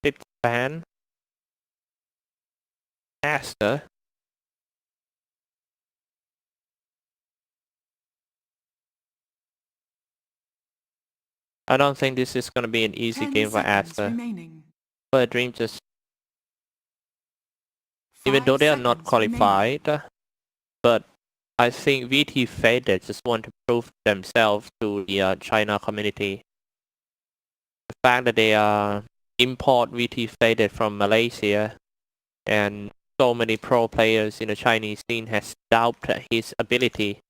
fifth ban. Aster. I don't think this is gonna be an easy game for Aster. But a Dream just, even though they are not qualified, but I think VT Faded just want to prove themselves to the China community. The fact that they import VT Faded from Malaysia and so many pro players in the Chinese scene has doubted his ability.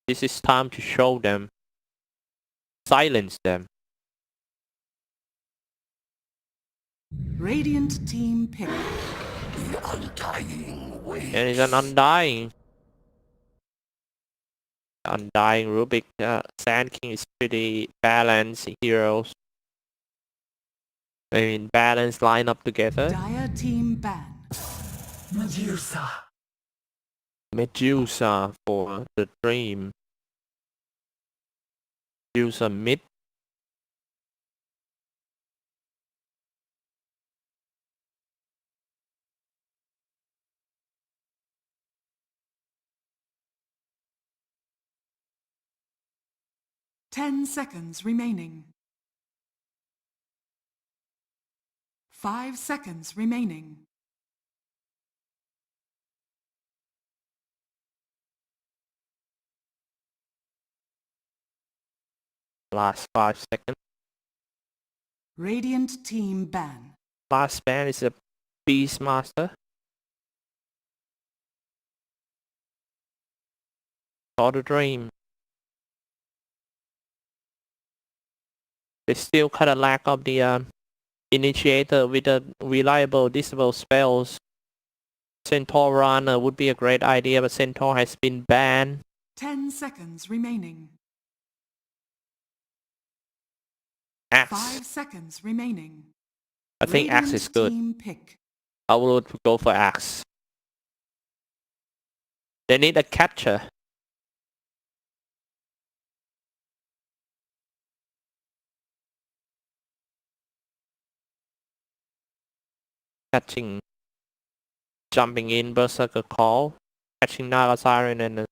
This is time to show them, silence them. Radiant team pick. The undying way. And it's an undying Rubik. Sand King is pretty balanced heroes. I mean, balanced lineup together. Dire team ban. Medusa for the Dream. Medusa mid. Ten seconds remaining. 5 seconds remaining. Last 5 seconds. Radiant team ban. Last ban is a Beastmaster. For the Dream. They still kind of lack of the initiator with the reliable disable spells. Centaur Runner would be a great idea, but Centaur has been banned. 10 seconds remaining. Axe. 5 seconds remaining. I think Axe is good. Team pick. I would go for Axe. They need a catcher. Catching, jumping in, Berserker Call, catching Naga Siren, and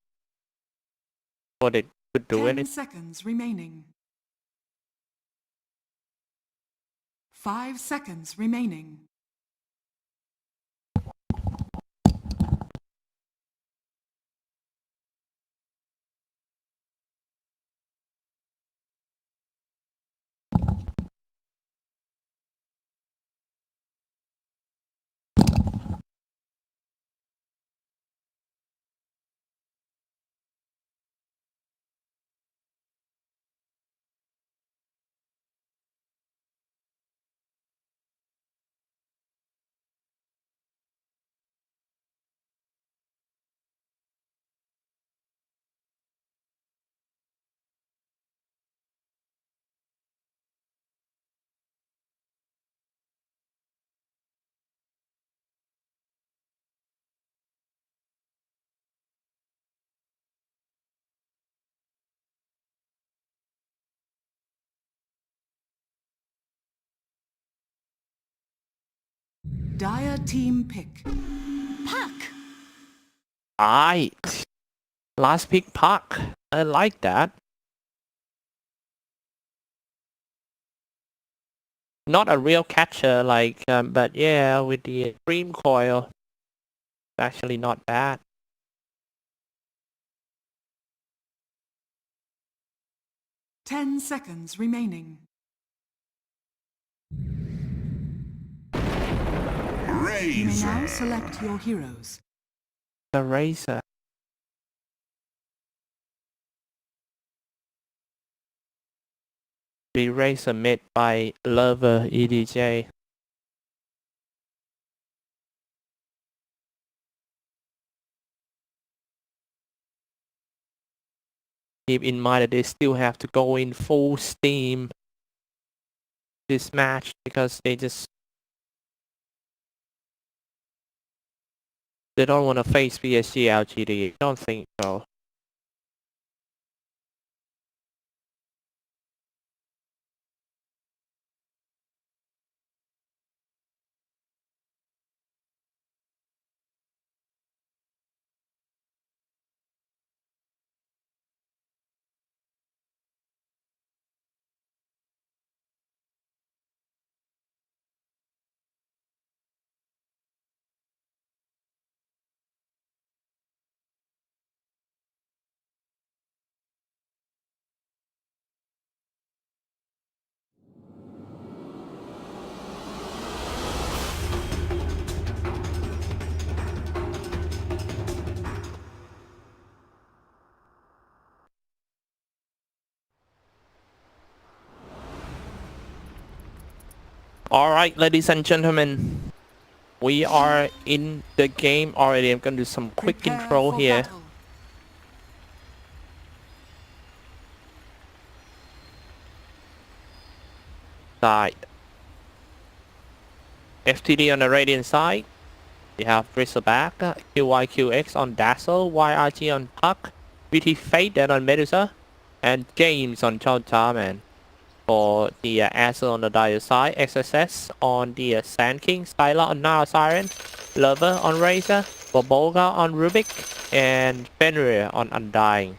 what it could do 10 anything. seconds remaining. 5 seconds remaining. Dire team pick. Puck. Alright. Last pick Puck. I like that. Not a real catcher, like, but yeah, with the Dream Coil, it's actually not bad. Ten seconds remaining. You may now select your heroes. The Razor. The Razor made by Lover EDJ. Keep in mind that they still have to go in full steam this match because they don't want to face PSG LGD. I don't think so. Alright, ladies and gentlemen. We are in the game already. I'm gonna do some quick Prepare intro for here. battle. Side. FTD on the Radiant side. We have Bristleback, QYQX on Dazzle, YRG on Puck, VT Fate then on Medusa, and James on Chongqing. For the Aster on the Dire side, XSS on the Sand King, Skylar on Nile Siren, Lover on Razor, Boboga on Rubik, and Fenrir on Undying.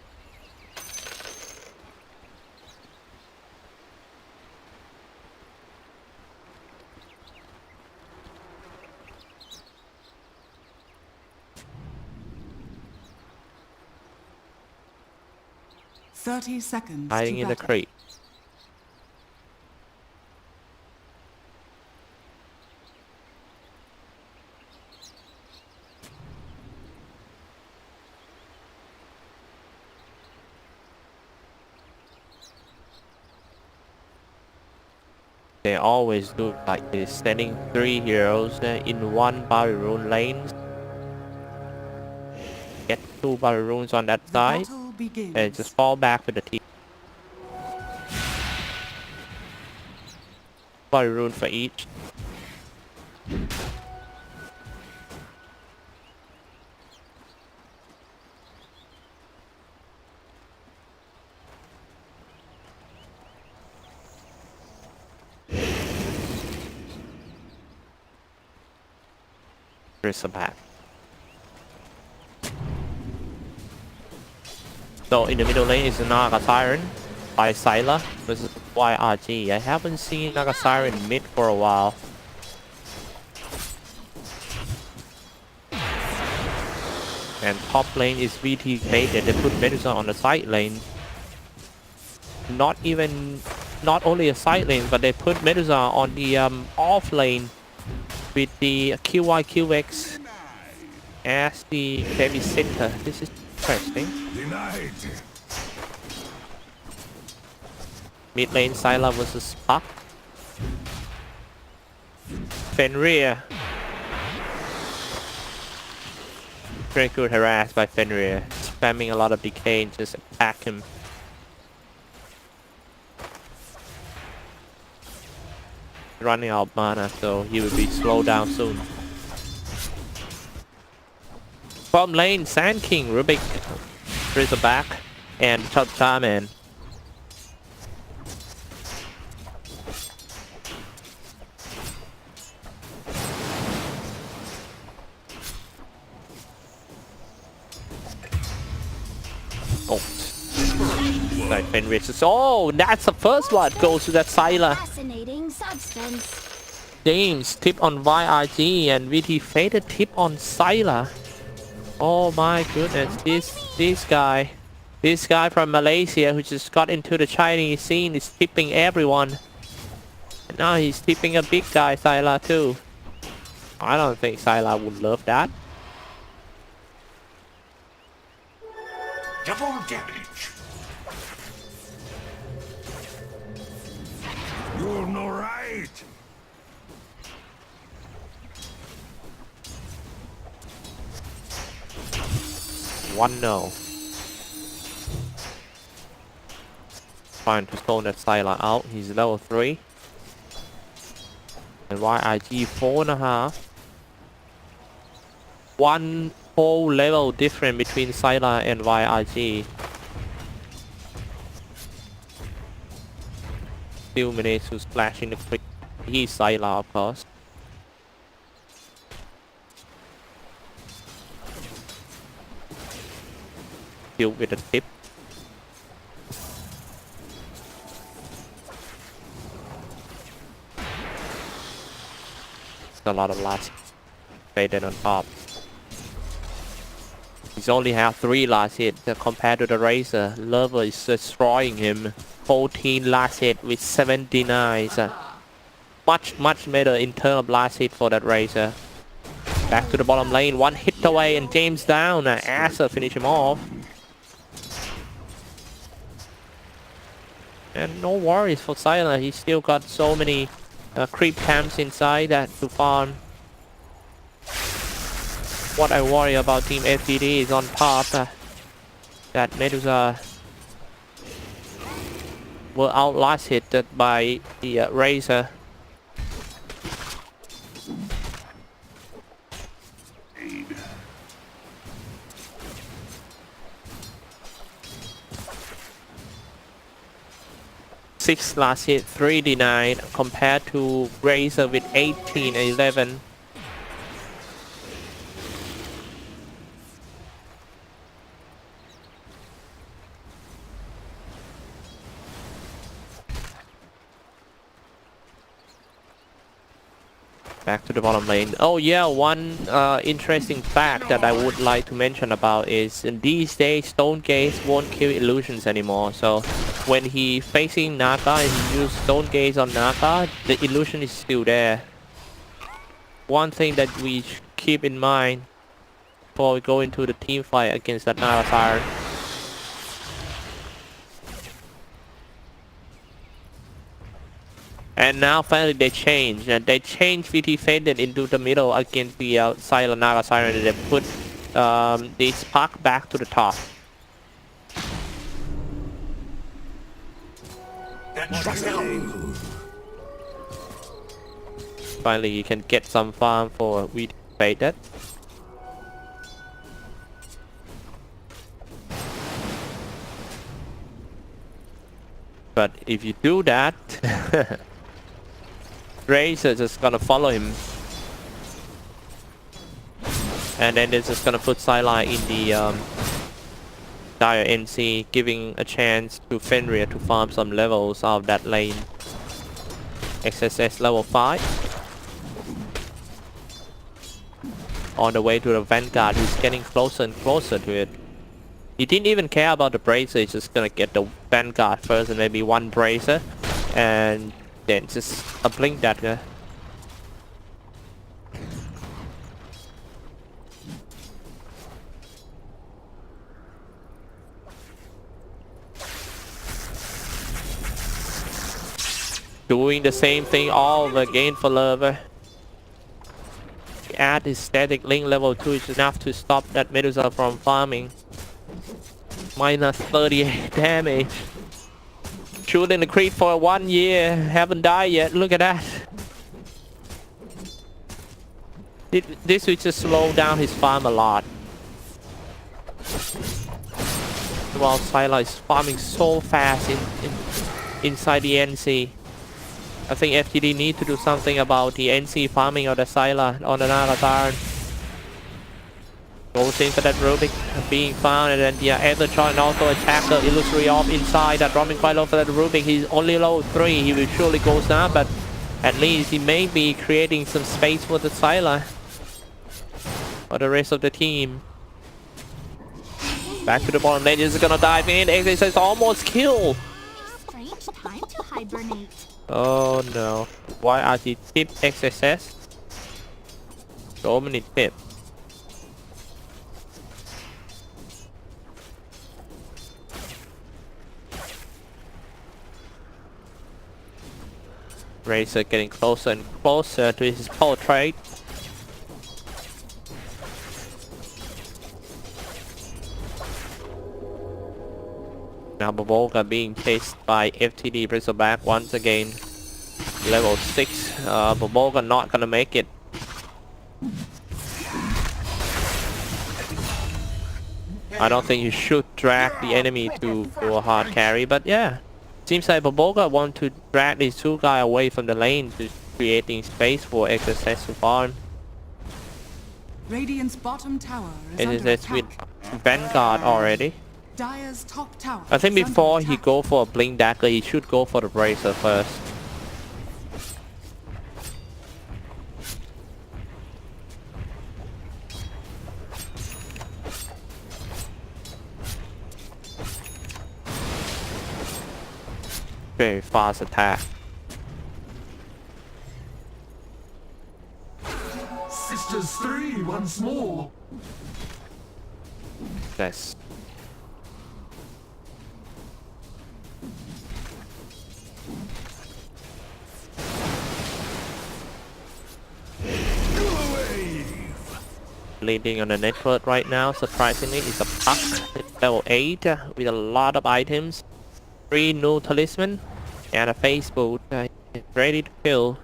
Thirty seconds. Hiding to in the battle. creek. They always do like this, sending 3 heroes in one Barry Rune lane. Get 2 Barry Runes on that The side, battle begins. and just fall back with the team. Barry Rune for each. Bristleback. So in the middle lane is Naga Siren by Syla versus YRG. I haven't seen Naga Siren mid for a while. And top lane is VT Faded. They put Medusa on the side lane. Not only a side lane, but they put Medusa on the off lane with the QYQX as the babysitter. This is interesting. Denied. Mid lane Syla versus Puck. Fenrir. Very good harassed by Fenrir. Spamming a lot of decay and just attack him. Running out of mana, so he will be slowed down soon. Bottom lane, Sand King, Rubik, Bristleback, and Chongqing. Oh, like Fenrir. Oh, that's the first one. Goes to that Syla. Fascinating substance. James tip on YRG and VT Faded tip on Syla. Oh my goodness, this guy from Malaysia who just got into the Chinese scene is tipping everyone. And now he's tipping a big guy, Syla too. I don't think Syla would love that. Double damage. You're no right. One no. Trying to stone that Syla out. He's level 3. And YIG 4.5. One whole level difference between Syla and YIG. Still managed to splash in the creek. He's Syla, of course. Still with the tip. A lot of last faded on top. He's only have 3 last hit compared to the Razor. Lover is destroying him. 14 last hit with 79. Much better in terms of last hit for that Razor. Back to the bottom lane. 1 hit away and James down. Aster finish him off. And no worries for Syla. He still got so many creep camps inside that to farm. What I worry about Team FTD is on top that Medusa were outlasted by the Razor. Six last hit, 3 denied compared to Razor with 18 and 11. Back to the bottom lane. Oh yeah, one interesting fact that I would like to mention about is in these days Stone Gaze won't kill illusions anymore. So when he facing Naga and he use Stone Gaze on Naga, the illusion is still there. One thing that we keep in mind before we go into the team fight against that Naga Siren. And now finally they change, and they change VT Faded into the middle against the Silent Naga Siren, and they put the Spark back to the top. Finally you can get some farm for VT Faded. But if you do that, Razor is just gonna follow him, and then they're just gonna put Sideline in the Dire NC, giving a chance to Fenrir to farm some levels out of that lane. XSS level 5. On the way to the Vanguard, who's getting closer and closer to it. He didn't even care about the Bracer, he's just gonna get the Vanguard first and maybe one Bracer, and then just a blink dagger. Doing the same thing all over again for Lover. Add his static link level 2 is enough to stop that Medusa from farming. Minus 38 damage. Shooting the creep for 1 year, haven't died yet, look at that. This will just slow down his farm a lot. While Syla is farming so fast inside the NC. I think FTD need to do something about the NC farming of the Syla on the Naga. Goes in for that Rubik being found, and then the Aster trying also attack the Illusory Orb inside, that dropping quite low for that Rubik. He's only level 3, he will surely goes down, but at least he may be creating some space for the Syla for the rest of the team. Back to the bottom lane, is gonna dive in. XSS almost killed. Strange time to hibernate. Oh no. Why are he tip XSS? So many tips. Razor getting closer and closer to his portrait. Now Baboga being chased by FTD Bristleback once again. Level 6. Baboga not gonna make it. I don't think you should drag the enemy to a hard carry, but yeah. Seems like Baboga want to drag these two guys away from the lane to creating space for XSS to farm. Radiant's bottom tower is under XSS with attack. Vanguard already. Dire's top tower I think is under before he attack. go for a blink dagger, he should go for the bracer first. Very fast attack. Sisters 3 once more. Yes. leading on the network right now. Surprisingly, it's a puck. It's level 8 with a lot of items. 3 new talisman and a face boot. It's ready to kill.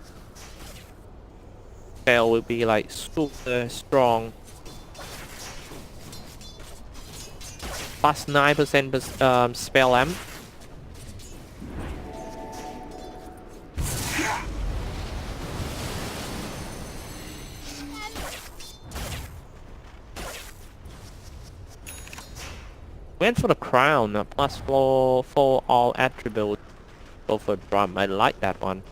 Spell will be like super strong. Plus 9% spell amp. Went for the crown, plus 4 for all attributes. Go for drum, I like that one.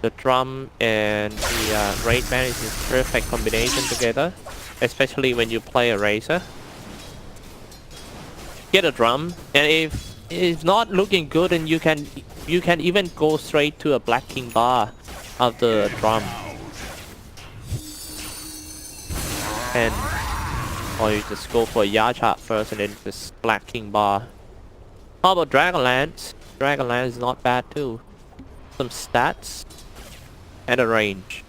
The drum and the raid band is a perfect combination together, especially when you play a racer. Get a drum, and if it's not looking good, and you can even go straight to a Black King bar of the drum, and or you just go for a Yacha first and then just Black King bar. How about Dragonlance? Dragonlance is not bad too. Some stats and a range.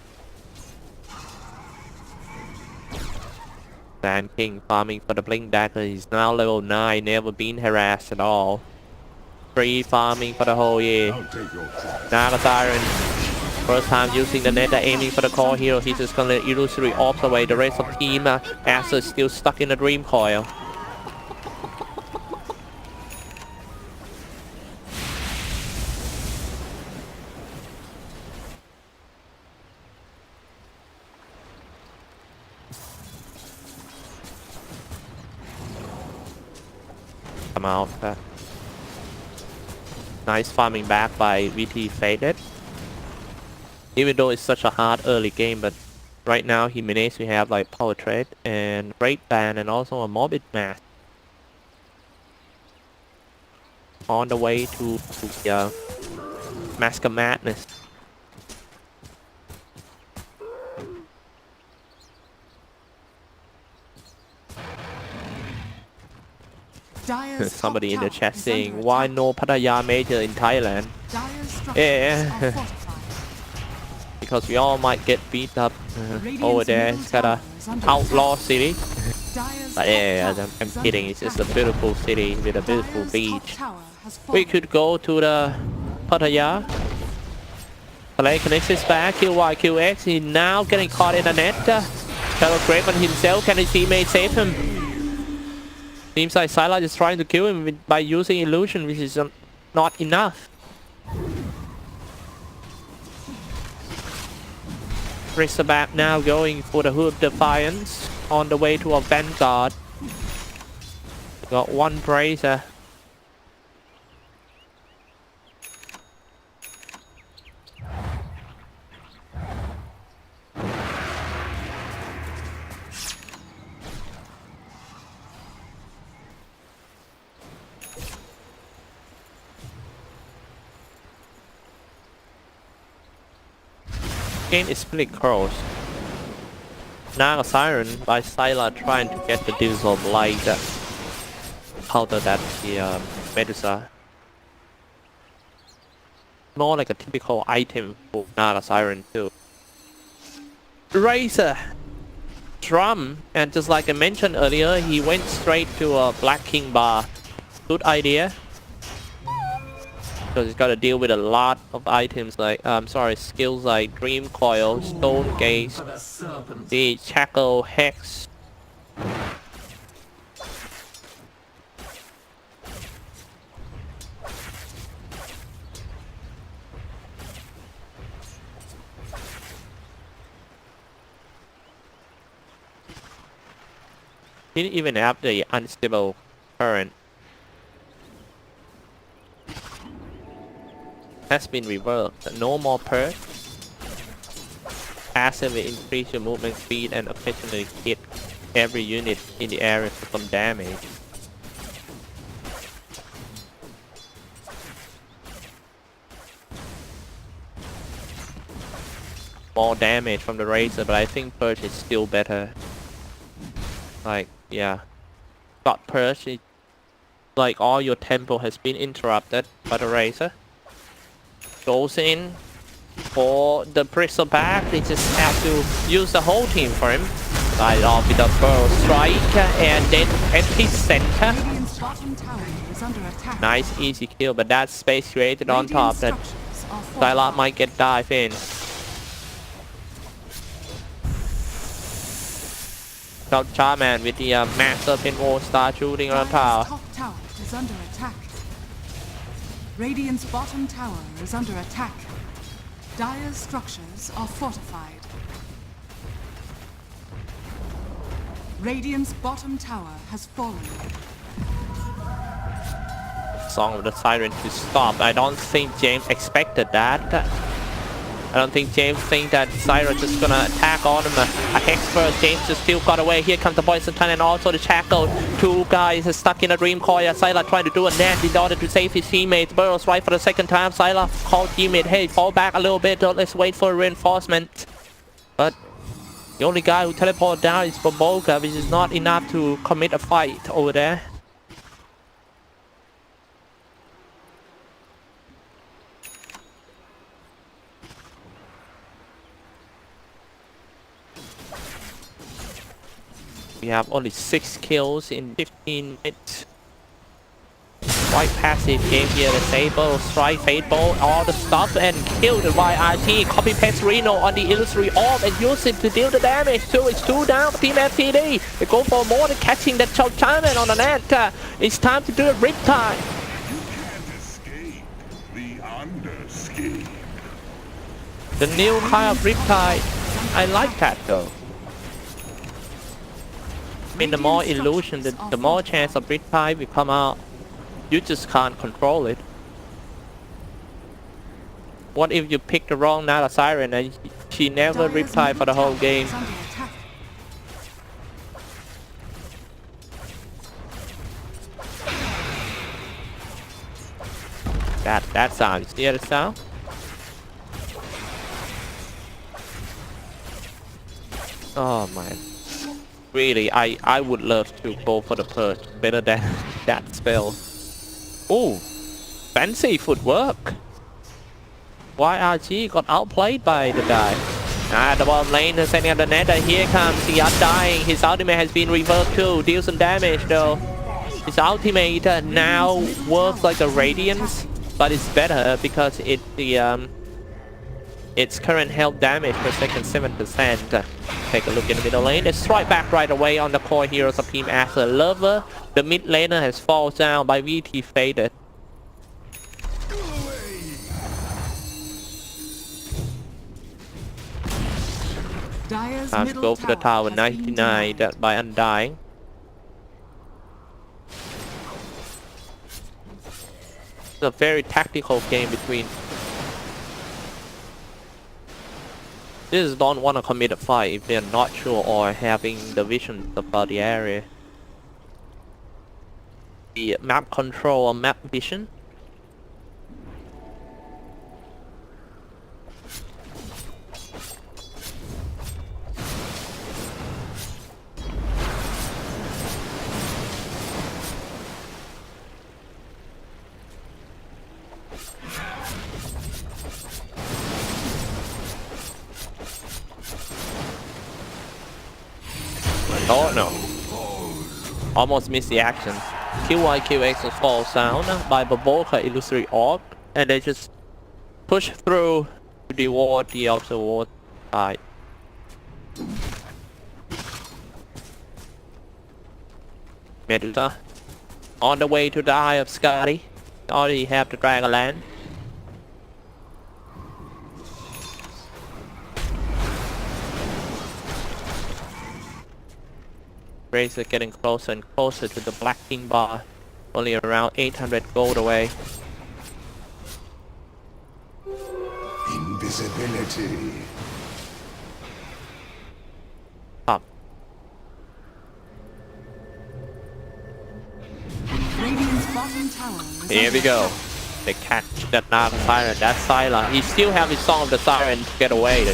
Sand King farming for the Blink Dagger. He's now level 9, never been harassed at all. Free farming for the whole year. Naga Siren, first time using the net, aiming for the core hero. He's just gonna illusory off away. The rest of team, Aster is still stuck in the dream coil. Come out. Nice farming back by VT Faded. Even though it's such a hard early game, but right now he managed to have like power trade and raid ban and also a morbid mass. On the way to the Mask of Madness. Dire's Somebody top in the tower chat is saying, under why attack. no Pattaya Major in Thailand? Dire's structures Yeah. are fortified. Because we all might get beat up Radiant's over there. middle It's got a tower is under outlaw attack. city. Dire's But top yeah, tower I'm is under kidding. It's just a attack. beautiful city with a beautiful Dire's top beach. tower has We fallen. could go to the Pattaya. Play connects his back. QYQX. He's now getting caught in the net. Shadow Graven himself. Can his teammate save him? Seems like Syla is trying to kill him by using illusion, which is not enough. Razorback now going for the Hood Defiance on the way to a Vanguard. Got one Bracer. Game is split cross. Naga Siren by Syla trying to get the Dissolve Light counter that the Medusa. More like a typical item for Naga Siren too. Razor, Drum, and just like I mentioned earlier, he went straight to a Black King bar. Good idea. Because he's got to deal with a lot of items like, skills like Dream Coil, Stone Gaze, For the serpent. the Shackle, Hex. Didn't even have the unstable current. Has been reversed. No more perk. Aster will increase your movement speed and occasionally hit every unit in the area for some damage. More damage from the Razor, but I think Purge is still better. Like, yeah. Got Purge, like all your tempo has been interrupted by the Razor. Goes in for the Bristle back. They just have to use the whole team for him. Side off with a Pearl Strike and then Epicenter. Radiant's bottom tower is under attack. Nice easy kill, but that space created on top that Syla might get dive in. Charman with the massive pinball star shooting on tower. Top tower is under attack. Radiant's bottom tower is under attack. Dire's structures are fortified. Radiant's bottom tower has fallen. Song of the Siren to stop. I don't think James expected that. I don't think James think that Siren just gonna attack on him. A Hex first. James just still got away. Here comes the Poison Tongue and also the Shackle. Two guys are stuck in a Dream Coil. Syla trying to do a net in order to save his teammates. Burrows right for the second time. Syla called teammate, hey, fall back a little bit. Let's wait for a reinforcement. But the only guy who teleported down is Boboka, which is not enough to commit a fight over there. We have only 6 kills in 15 minutes. Quite passive game here. The Sable, Strike, Fade Bolt, all the stuff, and kill the YRT. Copy paste Reno on the Illusory Orb and use it to deal the damage. So it's 2 down for Team FTD. They go for more than catching that Chongqing on the net. It's time to do a Riptide. You can't escape the underscape. The new kind of Riptide. I like that though. I mean, the more illusion, the more chance of Riptide will come out. You just can't control it. What if you pick the wrong Nala Siren and she never Riptide for the whole game? That sound, you hear the sound? Oh man. Really, I would love to go for the Purge better than that spell. Oh, fancy footwork. YRG got outplayed by the guy. The bottom lane is sending up the net. Here comes the Undying. His ultimate has been reversed too. Deals some damage though. His ultimate now works like a Radiance, but it's better because its current health damage per second 7%. Take a look in the middle lane. They strike back right away on the core heroes of Team Aster. Lover, the mid laner, has fallen down by VT faded. Time to go for the tower 99 by Undying. It's a very tactical game between. This don't want to commit a fight if they're not sure or having the vision about the area. The map control or map vision. Oh no. Almost missed the action. QYQX falls down by Baboka Illusory Orb, and they just push through to the ward, the outer ward side. Medusa on the way to the Eye of Scotty. Already have the Dragonland. Razor getting closer and closer to the Black King bar. Only around 800 gold away. Invisibility. Up. Here we go. They catch that Nala Siren. That Syla. He still have his Song of the Siren to get away.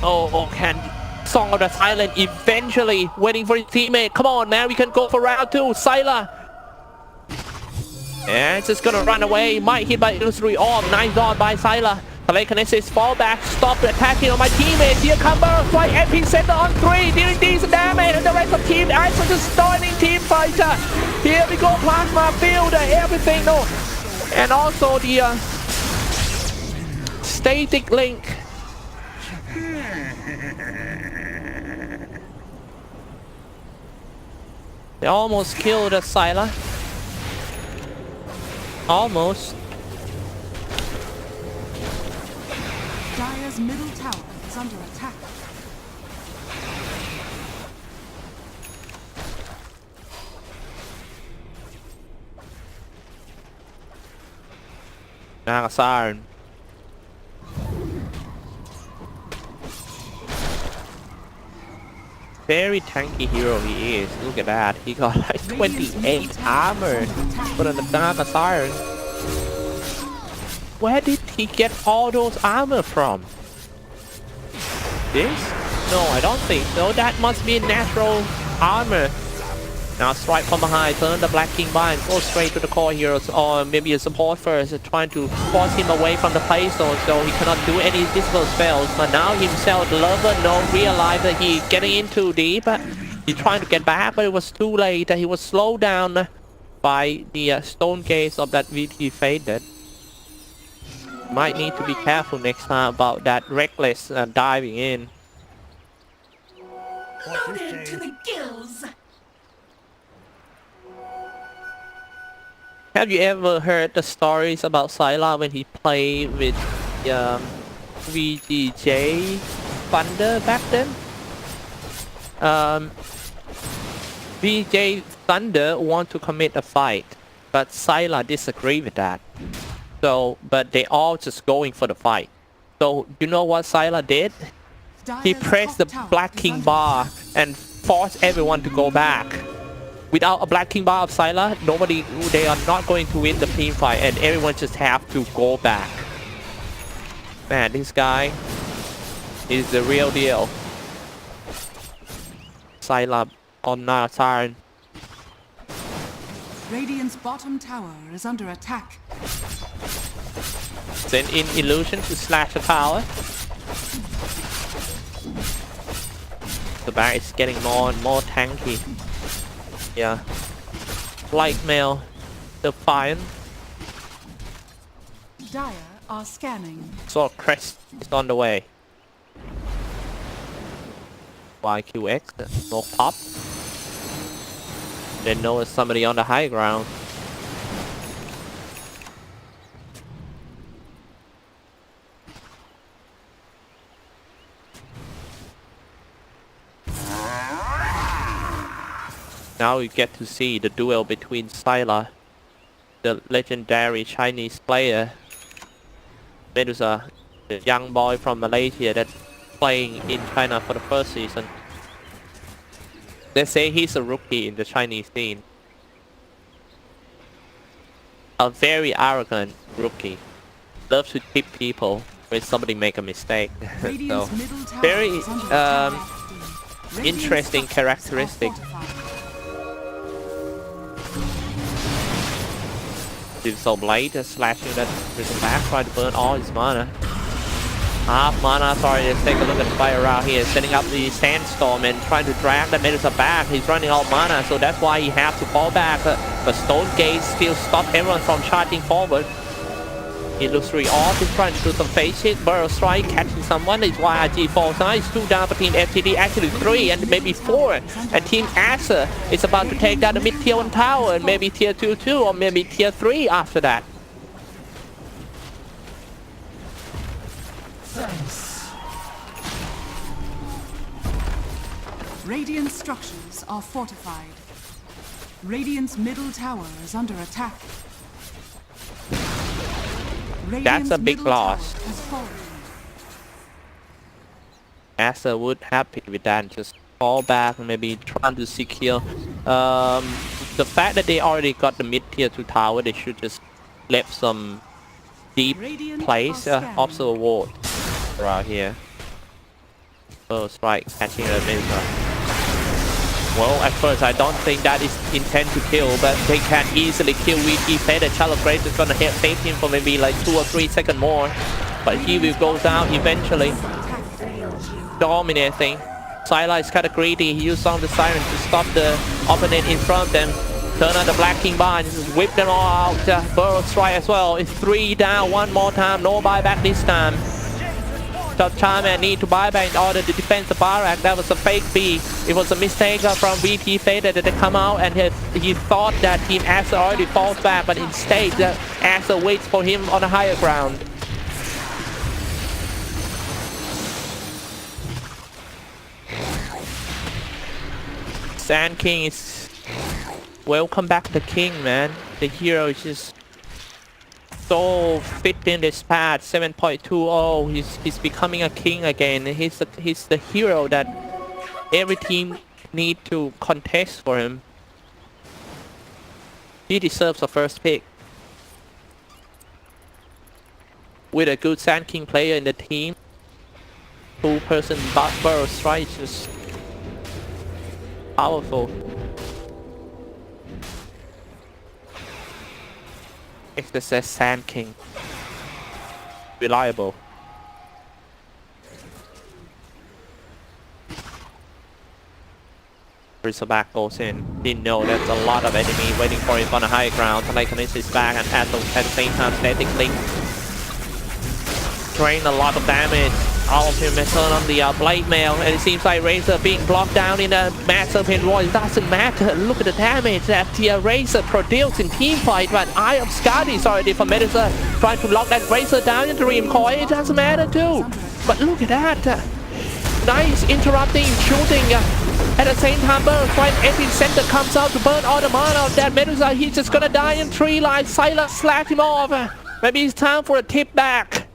Oh, can Song of the Siren eventually waiting for his teammate. Come on, man. We can go for round 2. Syla. And it's just gonna run away. Might hit by Illusory Orb. Nice dodge by Syla. Telekinesis, fall back, stop attacking on my teammates. Here come Butterfly, epicenter on 3, dealing decent damage, and the rest of team Aster just joining team fighter. Here we go, Plasma Field, everything, no. And also the static link. They almost killed the Sylar. Almost. Dire's middle tower is under attack. Now Siren. Very tanky hero he is. Look at that. He got like 28 armor. Put on the Dark Siren. Where did he get all those armor from? This? No, I don't think so. That must be natural armor. Now strike from behind, turn the Black King bind, go straight to the core heroes, or maybe a support first, trying to force him away from the play zone so he cannot do any visible spells. But now himself, the lover, realize that he getting in too deep. He's trying to get back, but it was too late. He was slowed down by the stone gates of that VT Faded. Might need to be careful next time about that reckless diving in. Loaded to the gills. Have you ever heard the stories about Sylar when he played with VGJ Thunder back then? VJ Thunder want to commit a fight, but Sylar disagree with that. So, but they all just going for the fight. So, you know what Sylar did? He pressed the Black King bar and forced everyone to go back. Without a Black King bar of Sylar, they are not going to win the team fight, and everyone just have to go back. Man, this guy is the real deal. Sylar on Siren. Radiant's bottom tower is under attack. Send in illusion to slash the tower. The back is getting more and more tanky. Yeah. Blackmail. Defiant. Dire are scanning. So Crest is on the way. YQX. No pop. They know it's somebody on the high ground. Now we get to see the duel between Sylar, the legendary Chinese player, Medusa, the young boy from Malaysia that's playing in China for the first season. They say he's a rookie in the Chinese scene. A very arrogant rookie. Loves to tip people when somebody make a mistake. So, very interesting characteristic. So Blade is slashing that prison back, trying to burn all his mana. Half mana, sorry, let's take a look at the fight around here. Setting up the Sandstorm and trying to drag the Medusa back. He's running out of mana, so that's why he has to fall back. But Stone Gates still stop everyone from charging forward. Illusory off, he's trying to do some face hit. Burrow Strike, catching someone. It's YRG falls down. It's 2 down for Team FTD, actually 3 and maybe 4. And Team Aster is about to take down the mid tier 1 tower and maybe tier 2 too, or maybe tier 3 after that. Thanks. Radiant structures are fortified. Radiant's middle tower is under attack. That's a big loss. Aster would happy with that, just fall back and maybe trying to secure. The fact that they already got the mid tier 2 tower, they should just left some deep place, also a ward around here. So Strike catching a Medusa. Well, at first I don't think that is intent to kill, but they can easily kill VT Fed. The Child of Grace is gonna save him for maybe like 2 or 3 seconds more. but he will go down eventually, dominating. Syla is kind of greedy. He used some of the Siren to stop the opponent in front of them. Turn on the Black King Bar, just whip them all out. Burrow strike as well. It's 3 down, one more time. No buyback this time. So Charman need to buy back in order to defend the Barak. That was a fake B. It was a mistake from VT Faded that they come out and he thought that Team Aster already falls back, but instead Aster waits for him on a higher ground. Sand King is welcome back the king, man. The hero is just so fit in this patch 7.20. He's becoming a king again. He's the hero that every team need to contest for him. He deserves a first pick. With a good Sand King player in the team, 2-person Burrow strike is just powerful. It just says Sand King. Reliable. Razorback goes in. Didn't know there's a lot of enemy waiting for him on the high ground. Telekinesis is back and at the same time Static Link drain a lot of damage. All of him has turned on the Blade Mail, and it seems like Razor being blocked down in a massive hit roll. It doesn't matter. Look at the damage that the Razor produced in team fight, but Eye of Skadi is already from Medusa trying to lock that Razor down in Dream Coil. It doesn't matter too. But look at that. Nice interrupting, shooting. At the same time, Burn right every center comes out to burn all the mana of that Medusa. He's just gonna die in 3 lines. Syla slapped him off. Maybe it's time for a tip back.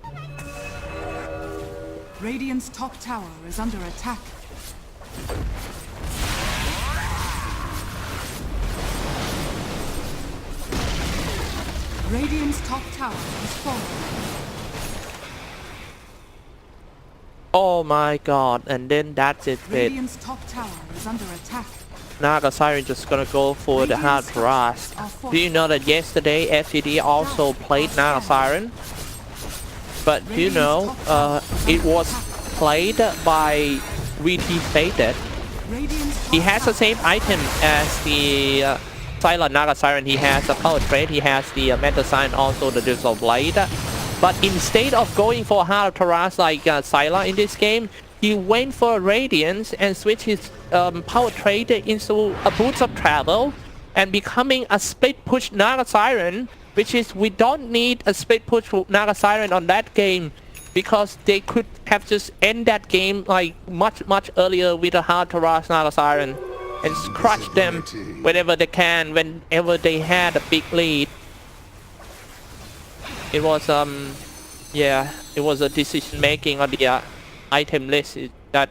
Radiant's top tower is under attack. Radiant's top tower is falling. Oh my god, and then that's it. Radiant's top tower is under attack. Naga Siren just gonna go for the hard thrust. Do you know that yesterday FCD also played Naga Siren? But do you know, it was played by VT Faded. He has the same item as the Silent Naga Siren. He has a Power Trade, he has the Metal Sign, also the Digital Blade. But instead of going for hard thrust like Syla in this game, he went for Radiance and switched his Power Trade into a Boots of Travel and becoming a split push Naga Siren, which is we don't need a split push for Naga Siren on that game because they could have just end that game like much earlier with a hard thrust Naga Siren and crush them whenever they can, whenever they had a big lead. It was yeah, it was a decision making on the item list that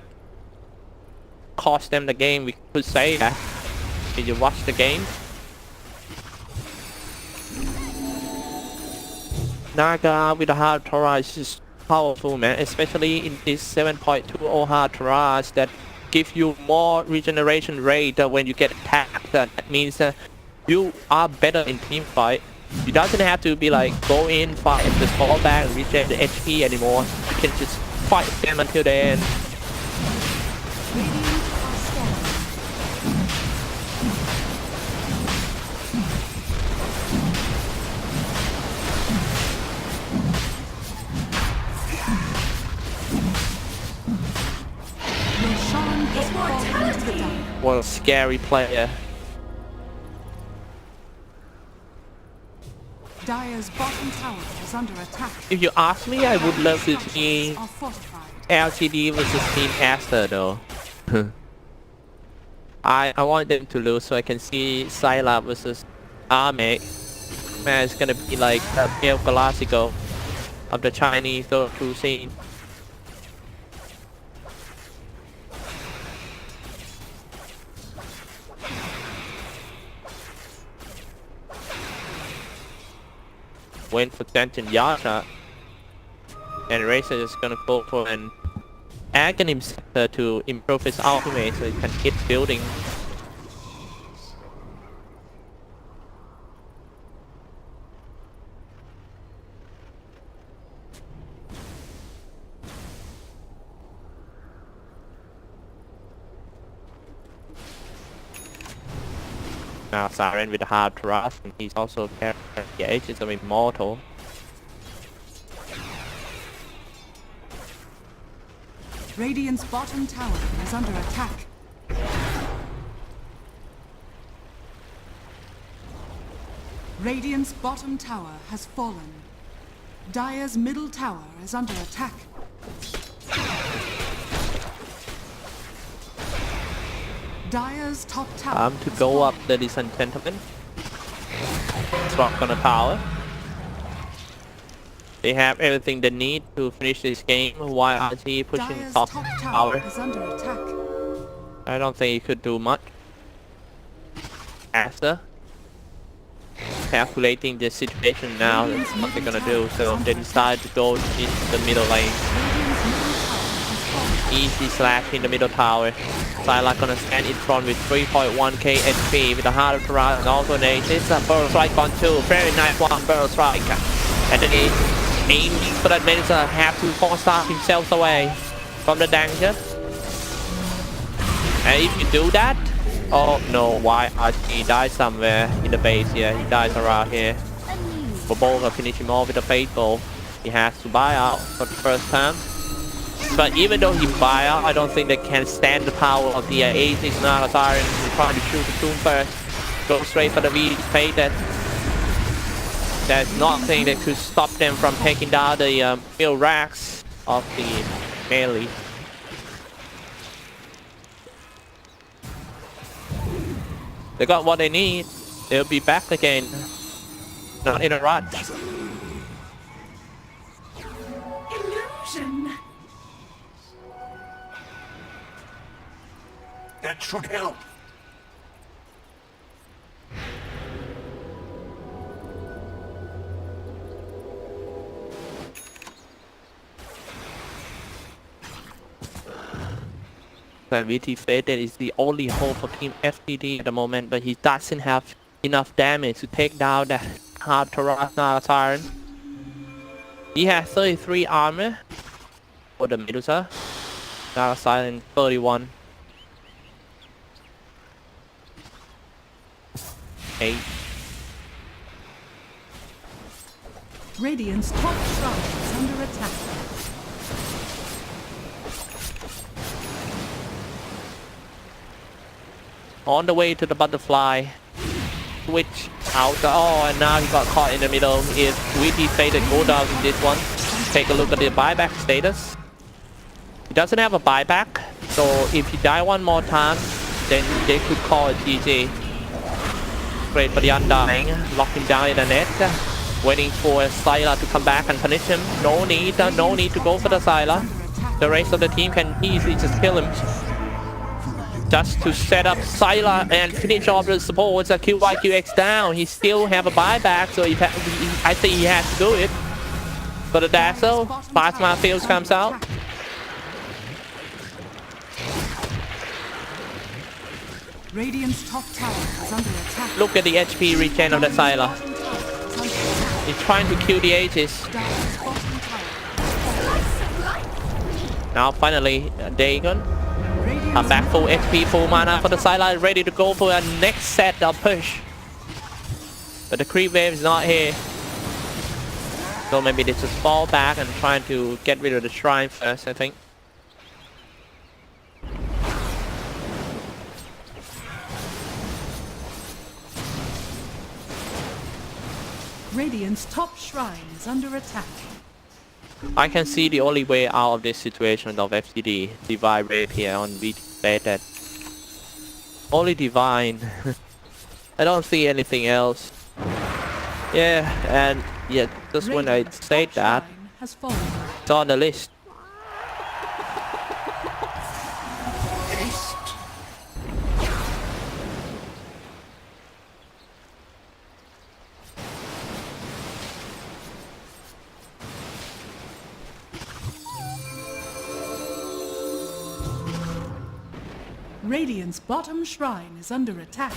cost them the game, we could say that. Did you watch the game? Naga with a hard thrust is powerful, man, especially in this 7.20 hard thrust that give you more regeneration rate when you get attacked. That means you are better in team fight. You doesn't have to be like go in, fight, and just fall back and regen the HP anymore. You can just fight them until the end. What a scary player. Dire's bottom tower is under attack. If you ask me, I would love to see LCD versus Team Aster though. I want them to lose so I can see Syla versus Armek. Man, it's gonna be like the El Clasico of the Chinese Dota scene. Went for Denton Yasha, and Razor is gonna go for an Aghanim Scepter to improve his ultimate so he can hit building. Now Siren with the hard thrust, and he's also carrying the Aegis of Immortal. Radiant's bottom tower is under attack. Radiant's bottom tower has fallen. Dire's middle tower is under attack. Dire's top tower. Time to has go fallen. up, ladies and gentlemen. Rock on the tower. They have everything they need to finish this game. YRG pushing Dire's top top tower tower. is under attack. I don't think he could do much. Aster calculating the situation now, that's what they're gonna do. So they decide to go into the middle lane. Radiant's middle tower has fallen. Easy slash in the middle tower. Sylar gonna stand in front with 3.1k HP with the heart of Tara and also an Aegis. Burrow strike on two. Very nice one, Burrow strike. And then he aims for that Mensa, have to force himself away from the danger. And if you do that, oh no, why he dies somewhere in the base here. He dies around here. Bobo will finish him off with a faithful. He has to buy out for the first time. But even though he buy out, I don't think they can stand the power of the Aegis now. Siren is trying to shoot the tomb first. Go straight for the V faded. There's nothing that could stop them from taking down the mill racks of the melee. They got what they need. They'll be back again. Not in a rush. Illusion. That should help. But VT Faded is the only hope for Team FTD at the moment, but he doesn't have enough damage to take down the hard Tarasna Siren. He has 33 armor for the Medusa. Now Siren 31. 8. Radiant's top shrine is under attack. On the way to the butterfly. Switch out. Oh, and now he got caught in the middle. If VT Faded go down in this one, take a look at the buyback status. He doesn't have a buyback, so if he die one more time, then they could call it GG. Great for the Undying. Lock him down in the net. Waiting for Sylar to come back and punish him. No need to go for the Sylar. The rest of the team can easily just kill him. Just to set up Sylar and finish off the supports. QYQX down. He still have a buyback, so I think he has to do it. For the Dazzle, Plasma Fields comes out. Radiant's top tower is under attack. Look at the HP regen of the Sylar. He's trying to kill the Aegis. Dire's bottom tower. Now finally, Dagon. Radiant's Come back full HP, full mana for the Sylar, ready to go for a next set of push. But the creep wave is not here. So maybe they just fall back and try to get rid of the shrine first, I think. Radiant's top shrine is under attack. I can see the only way out of this situation of FTD. Divine Rape here on VT that. Only Divine. I don't see anything else. Yeah, and yeah, just when I Radiant's say top that, shrine has fallen. it's on the list. Radiant's bottom shrine is under attack.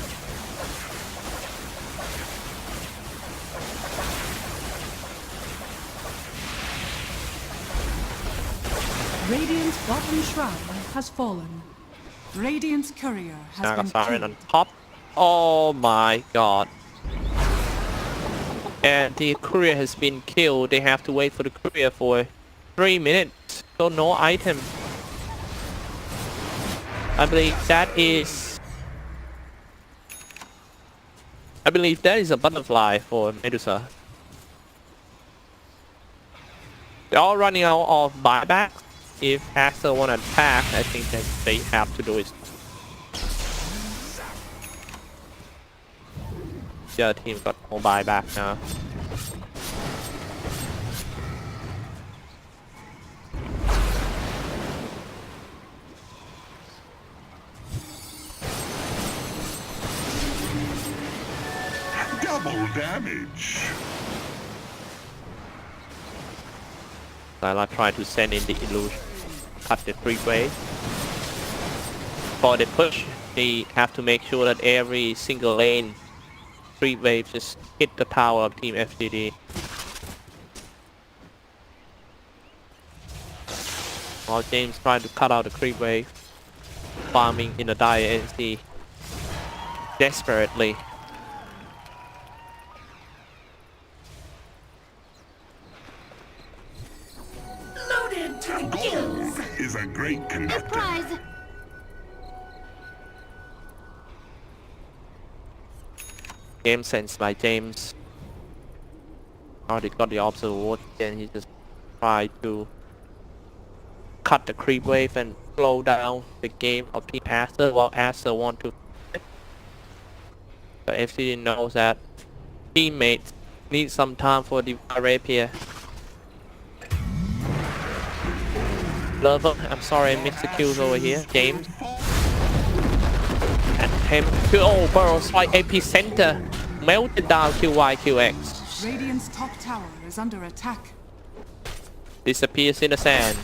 Radiant's bottom shrine has fallen. Radiant's courier has Now got been Siren killed. on top. Oh my god. And the courier has been killed. They have to wait for the courier for 3 minutes. So no item. I believe that is a butterfly for Medusa. They're all running out of buyback. If Aster want to attack, I think that they have to do it. The other team got more buyback now. Double damage. Syla try to send in the illusion, cut the creep wave. For the push, they have to make sure that every single lane creep wave just hit the tower of Team FTD. While James trying to cut out the creep wave, farming in the dire NC desperately. Loaded to the gills. Is a great conductor. Surprise. Game sense by James. Already got the observer watch, and he just tried to cut the creep wave and slow down the game of Team Aster while Aster want to. But FCD knows that teammates need some time for the rapier. Lover, I'm sorry I missed the kills over here. James. And him to burrows like epicenter. Melted down QYQX. Radiant's top tower is under attack. Disappears in the sand.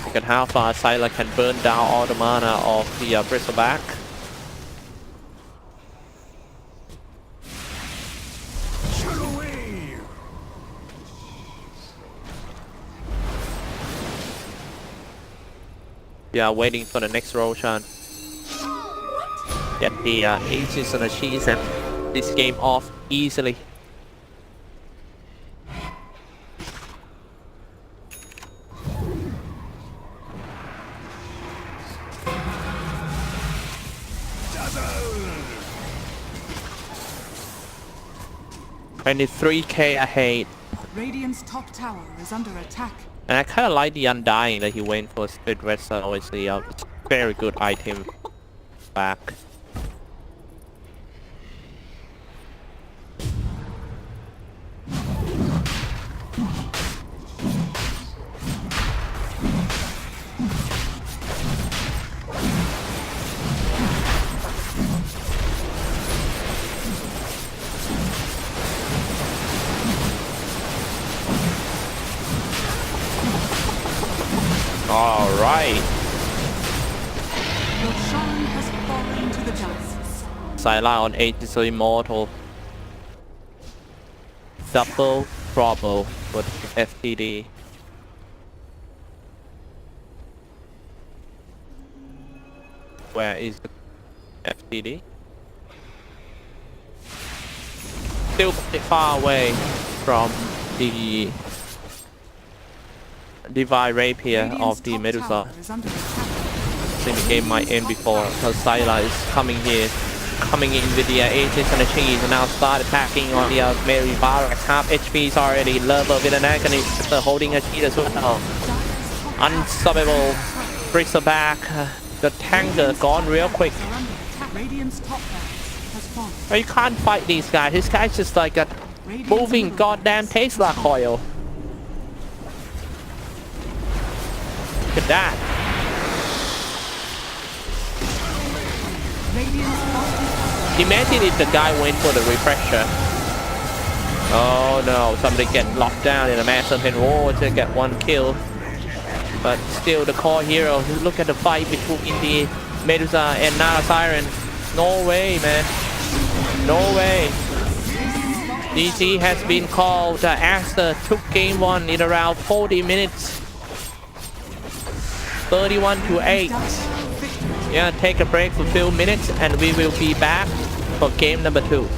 Look at how far Syla can burn down all the mana of the bristleback. We are waiting for the next Roshan. Get the ages and achieves and this game off easily. $23K ahead. Radiant's top tower is under attack. And I kind of like the Undying that he went for Split Wrestler. Obviously, it's a very good item back. All right. Your Shan has fallen to the dust. Syla on 8 is so immortal. Double trouble with FTD. Where is the FTD? Still quite far away from the Divine Rapier of the Medusa. I think the game might end before because Syla is coming here, coming in with the Aegis and the Cheese, and now start attacking on the Mary Barracks. Half HP is already Lover with an Agonist holding a Cheese as well. Unstoppable Bristleback. The tanker gone real quick. But you can't fight these guys. This guy's just like a moving goddamn Tesla coil. Look at that. Imagine if the guy went for the refresher. Oh no, somebody get locked down in a massive hit wall to get one kill. But still the core hero. Look at the fight between the Medusa and Nara Siren. No way, man. No way. DG has been called. Aster took game 1 in around 40 minutes. 31-8. Victory. Yeah, take a break for a few minutes and we will be back for game number 2.